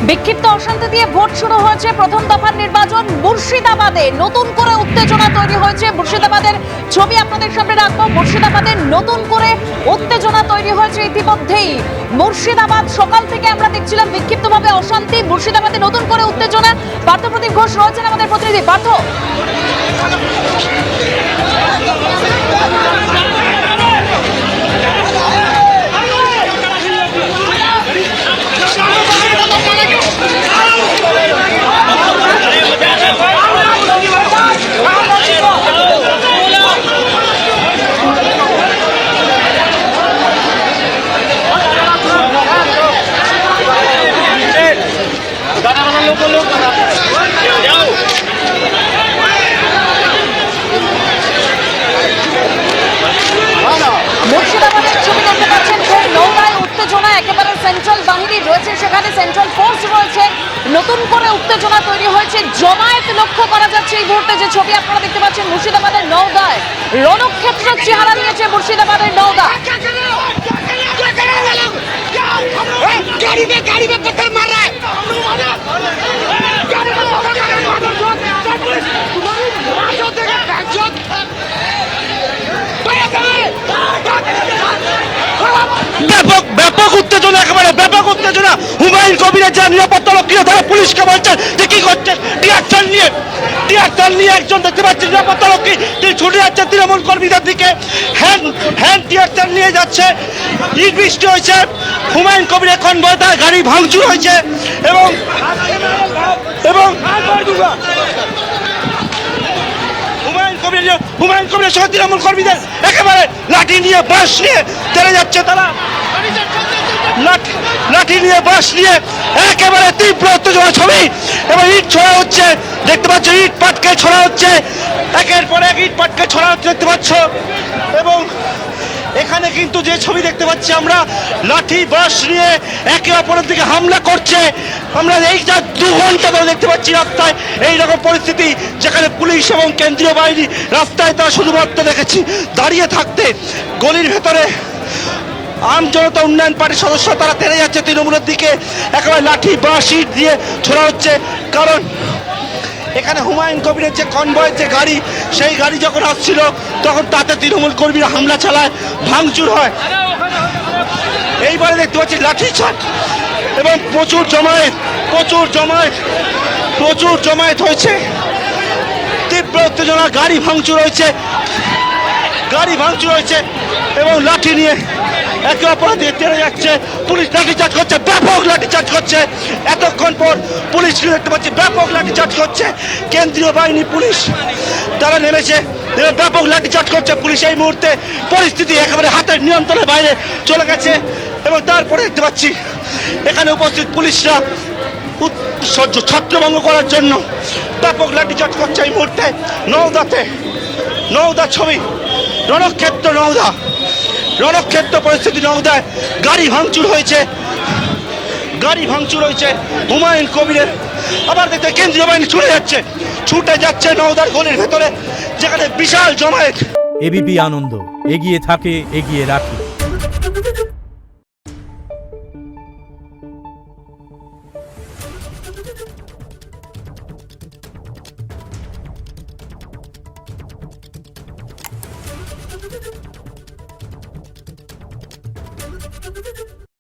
বিক্ষিপ্ত অশান্তি দিয়ে ভোট শুরু হয়েছে। প্রথম দফার নির্বাচন মুর্শিদাবাদে নতুন করে উত্তেজনা তৈরি হয়েছে। মুর্শিদাবাদের ছবি আপনাদের সামনে রাখবো। মুর্শিদাবাদে নতুন করে উত্তেজনা তৈরি হয়েছে ইতিমধ্যেই। মুর্শিদাবাদ সকাল থেকে আমরা দেখছিলাম বিক্ষিপ্তভাবে অশান্তি। মুর্শিদাবাদে নতুন করে উত্তেজনা। পার্থপ্রতিম ঘোষ রয়েছেন আমাদের প্রতিনিধি। পার্থ, মুর্শিদাবাদের ছবি দেখতে পাচ্ছেন। খুব নৌকায় উত্তেজনা, একেবারে সেন্ট্রাল বাহিনী রয়েছে, সেখানে সেন্ট্রাল ফোর্স রয়েছে। নতুন করে উত্তেজনা তৈরি হয়েছে, জমায়েত লক্ষ্য করা যাচ্ছে এই মুহূর্তে। যে ছবি আপনারা দেখতে পাচ্ছেন মুর্শিদাবাদের নওদায় রণক্ষেত্র চেহারা নিয়েছে মুর্শিদাবাদের নওদা। ব্যাপক উত্তেজনা, একেবারে ব্যাপক উত্তেজনা। হুমায়ুন কবিরের যারা নিরাপত্তা রক্ষীরা তারা পুলিশকে বলছেন যে কি করছেন। টিয়ার নিয়ে একজন দেখতে পাচ্ছেন নিরাপত্তা রক্ষী, তিনি ছুটে যাচ্ছেন তৃণমূল কর্মীদের দিকে। হ্যান্ড টিয়ার নিয়ে যাচ্ছে। ইট বৃষ্টি হয়েছে। হুমায়ুন কবিরের কনভয় তার গাড়ি ভাঙচুর হয়েছে এবং হুমায়ুন কবিরের সহ তৃণমূল কর্মীদের একেবারে লাঠি নিয়ে বাঁশ নিয়ে তেড়ে যাচ্ছে তারা। লাঠি নিয়ে বাঁশ নিয়ে একেবারে তীব্র উত্তেজনা ছবি এবং ইট ছোড়া হচ্ছে। দেখতে পাচ্ছ ইট পাটকে ছোড়া হচ্ছে, একের পর এক ইট পাটকে ছোড়া হচ্ছে দেখতে পাচ্ছ। এবং এখানে কিন্তু যে ছবি দেখতে পাচ্ছি আমরা, লাঠি বাঁশ নিয়ে একে অপরের দিকে হামলা করছে। আমরা এই যা 2 ঘন্টা ধরে দেখতে পাচ্ছি রাস্তায় এইরকম পরিস্থিতি, যেখানে পুলিশ এবং কেন্দ্রীয় বাহিনী রাস্তায় তারা শুধুমাত্র দেখেছি দাঁড়িয়ে থাকতে। গলির ভেতরে আম জনতা উন্নয়ন পার্টির সদস্য তারা তেড়ে যাচ্ছে তৃণমূলের দিকে, একেবারে লাঠি বাঁশ ইট দিয়ে ছোড়া হচ্ছে। কারণ এখানে হুমায়ুন কবিরের যে কনভয়ের যে গাড়ি, সেই গাড়ি যখন আসছিল তখন তাতে তৃণমূল কর্মীরা হামলা চালায়, ভাঙচুর হয়। এইবারে দেখতে পাচ্ছি লাঠি চার্জ এবং প্রচুর জমায়েত হয়েছে। তীব্র উত্তেজনা, গাড়ি ভাঙচুর হয়েছে এবং লাঠি নিয়ে একে অপরের দিকে তেড়ে যাচ্ছে। পুলিশ লাঠিচার্জ করছে, ব্যাপক লাঠিচার্জ করছে। এতক্ষণ পর পুলিশ দেখতে পাচ্ছি ব্যাপক লাঠিচার্জ করছে। কেন্দ্রীয় বাহিনী পুলিশ তারা নেমেছে, ব্যাপক লাঠিচার্জ করছে পুলিশ। এই মুহূর্তে পরিস্থিতি একেবারে হাতের নিয়ন্ত্রণের বাইরে চলে গেছে এবং তারপরে দেখতে পাচ্ছি এখানে উপস্থিত পুলিশরা ছত্রভঙ্গ করার জন্য ব্যাপক লাঠিচার্জ করছে এই মুহূর্তে। নওদা ছবি, রণক্ষেত্র পরিস্থিতি নওদায়। গাড়ি ভাঙচুর হয়েছে হুমায়ুন কবিরের। আবার দেখতে কেন্দ্রীয় বাহিনী ছুটে যাচ্ছে নওদার গলির ভেতরে, যেখানে বিশাল জমায়েত। এবিপি আনন্দ এগিয়ে থাকে, এগিয়ে রাখে।